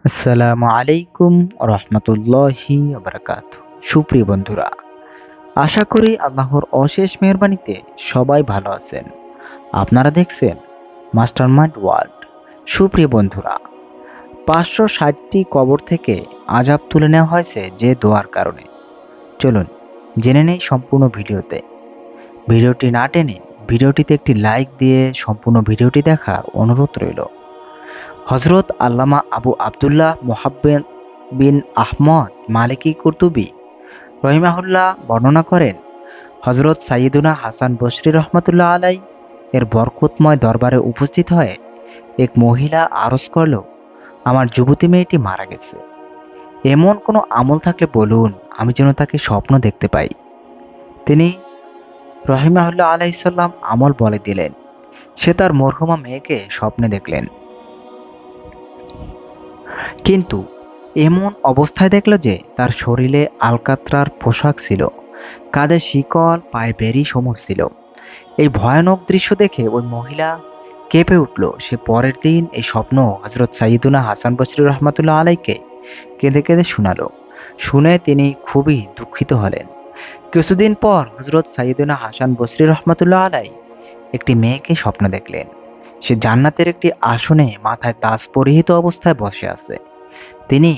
আসসালামু আলাইকুম রহমতুল্লাহি বারাকাতুহু। সুপ্রিয় বন্ধুরা, আশা করি আল্লাহর অশেষ মেহেরবানিতে সবাই ভালো আছেন। আপনারা দেখছেন মাস্টারমাইন্ড ওয়ার্ল্ড। সুপ্রিয় বন্ধুরা, 560টি কবর থেকে আযাব তুলে নেওয়া হয়েছে যে দোয়ার কারণে। চলুন জেনে নেই সম্পূর্ণ ভিডিওতে। ভিডিওটি না টেনে ভিডিওটিতে একটি লাইক দিয়ে সম্পূর্ণ ভিডিওটি দেখার অনুরোধ রইল। হযরত আল্লামা আবু আবদুল্লাহ মুহাম্মদ বিন আহমদ মালিকি কুরতুবী রহিমাহুল্লাহ বর্ণনা করেন, হযরত সাইয়্যিদুনা হাসান বসরি রহমাতুল্লাহ আলাই এর বরকতময় দরবারে উপস্থিত হয়ে এক মহিলা আরজ করল, আমার যুবতী মেয়েটি মারা গেছে। এমন কোনো আমল থাকলে বলুন, আমি যেন তাকে স্বপ্ন দেখতে পাই। তিনি রহিমাহুল্লাহ আলাইসাল্লাম আমল বলে দিলেন। সে তার মরহুমা মেয়েকে স্বপ্নে দেখলেন, কিন্তু এমন অবস্থায় দেখল যে তার শরীরে আলকাতরার পোশাক ছিল, কাঁধে শিকল, পায়ে বেরি সমূহ ছিল। এই ভয়ানক দৃশ্য দেখে ওই মহিলা কেঁপে উঠল। সে পরের দিন এই স্বপ্ন হযরত সাইয়্যিদুনা হাসান বসরি রহমাতুল্লাহ আলাইকে কেঁদে কেঁদে শোনালো। শুনে তিনি খুবই দুঃখিত হলেন। কিছুদিন পর হযরত সাইয়্যিদুনা হাসান বসরি রহমাতুল্লাহ আলাই একটি মেয়েকে স্বপ্ন দেখলেন। সে জান্নাতের একটি আসনে মাথায় তাজ পরিহিত অবস্থায় বসে আছে। তিনি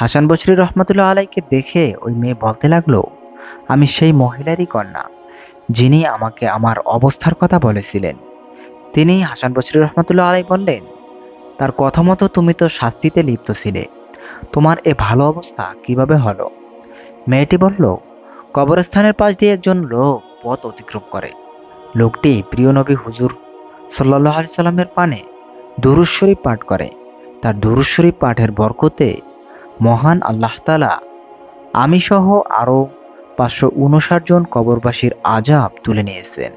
হাসান বসরি রহমতুল্লাহ আলাইকে দেখে ওই মেয়ে বলতে লাগলো, আমি সেই মহিলারই কন্যা যিনি আমাকে আমার অবস্থার কথা বলেছিলেন। তিনি হাসান বসরি রহমতুল্লাহ আলাই বললেন, তার কথা মতো তুমি তো শাস্তিতে লিপ্ত ছিলে, তোমার এ ভালো অবস্থা কিভাবে হলো? মেয়েটি বলল, কবরস্থানের পাশ দিয়ে একজন লোক পথ অতিক্রম করে। লোকটি প্রিয় নবী হুজুর সাল্লাল্লাহু আলাইহি সাল্লামের পানে দুরূদ শরীফ পাঠ করে। তার দুরূদ শরীফ পাঠের বরকতে মহান আল্লাহ তাআলা আমি সহ আরো 559 জন কবরবাসীর আযাব তুলে নিয়েছেন।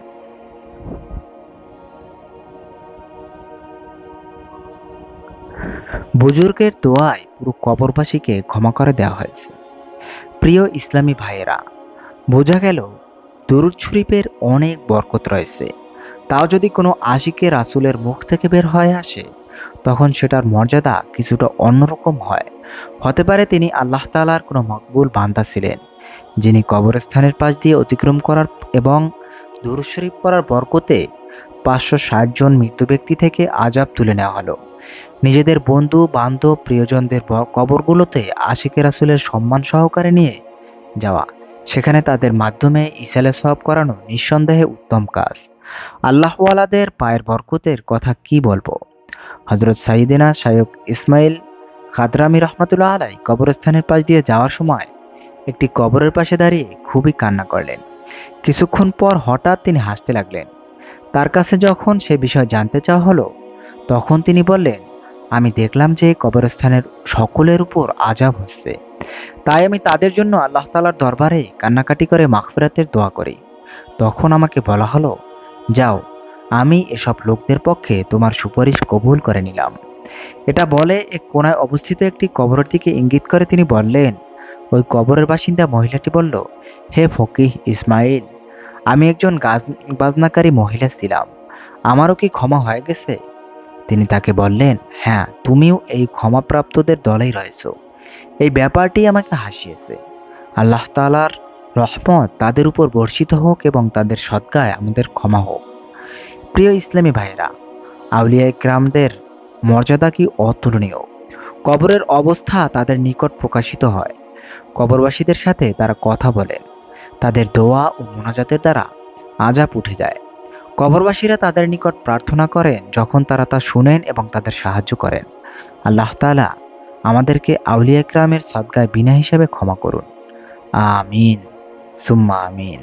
বুজুর্গের দোয়ায় পুরো কবরবাসীকে ক্ষমা করে দেওয়া হয়েছে। প্রিয় ইসলামী ভাইয়েরা, বোঝা গেল দুরূদ শরীফের অনেক বরকত রয়েছে। তাও যদি কোনো আশিকে রাসূলের মুখ থেকে বের হয়ে আসে, তখন সেটার মর্যাদা কিছুটা অন্যরকম হয়। হতে পারে তিনি আল্লাহ তাআলার কোনো মকবুল বান্দা ছিলেন, যিনি কবরস্থানের পাশ দিয়ে অতিক্রম করার এবং দুরূদ শরীফ পড়ার বরকতে 560 জন মৃত ব্যক্তি থেকে আযাব তুলে নেওয়া হলো। নিজেদের বন্ধু বান্ধব প্রিয়জনদের কবরগুলোতে আশিকে রাসূলের সম্মান সহকারে নিয়ে যাওয়া, সেখানে তাদের মাধ্যমে ইসালে সওয়াব করানো নিঃসন্দেহে উত্তম কাজ। আল্লাহওয়ালাদের পায়ের বরকতের কথা কি বলবো। হযরত সাইয়্যিদিনা শায়খ ইসমাইল খাদরামী রহমাতুল্লাহ আলাই কবরস্থানের পাশ দিয়ে যাওয়ার সময় একটি কবরের পাশে দাঁড়িয়ে খুবই কান্না করলেন। কিছুক্ষণ পর হঠাৎ তিনি হাসতে লাগলেন। তার কাছে যখন সে বিষয় জানতে চাওয়া হলো, তখন তিনি বললেন, আমি দেখলাম যে কবরস্থানের সকলের উপর আযাব হচ্ছে, তাই আমি তাদের জন্য আল্লাহ তাআলার দরবারে কান্নাকাটি করে মাগফিরাতের দোয়া করি। তখন আমাকে বলা হলো, যাও, আমি এসব লোকদের পক্ষে তোমার সুপারিশ কবুল করে নিলাম। এটা বলে এক কোনায় অবস্থিত একটি কবরের দিকে ইঙ্গিত করে তিনি বললেন, ওই কবরের বাসিন্দা মহিলাটি বলল, হে ফকিহ ইসমাইল, আমি একজন গান বাজনাকারী মহিলা ছিলাম, আমারও কি ক্ষমা হয়ে গেছে? তিনি তাকে বললেন, হ্যাঁ, তুমিও এই ক্ষমাপ্রাপ্তদের দলেই রয়েছো। এই ব্যাপারটি আমাকে হাসিয়েছে। আল্লাহ তাআলার রহমত তাদের উপর বর্ষিত হোক এবং তাদের সদকায় আমাদের ক্ষমা হোক। প্রিয় ইসলামী ভাইয়েরা, আউলিয়া ইকরামদের মর্যাদা কি অতুলনীয়। কবরের অবস্থা তাদের নিকট প্রকাশিত হয়। কবরবাসীদের সাথে তারা কথা বলেন। তাদের দোয়া ও মোনাজাতের দ্বারা আযাব উঠে যায়। কবরবাসীরা তাদের নিকট প্রার্থনা করেন যখন তারা তা শুনেন এবং তাদের সাহায্য করেন। আল্লাহ তাআলা আমাদেরকে আউলিয়া ইকরামের সদকায় বিনা হিসাবে ক্ষমা করুন। আমিন সুম্মা আমিন।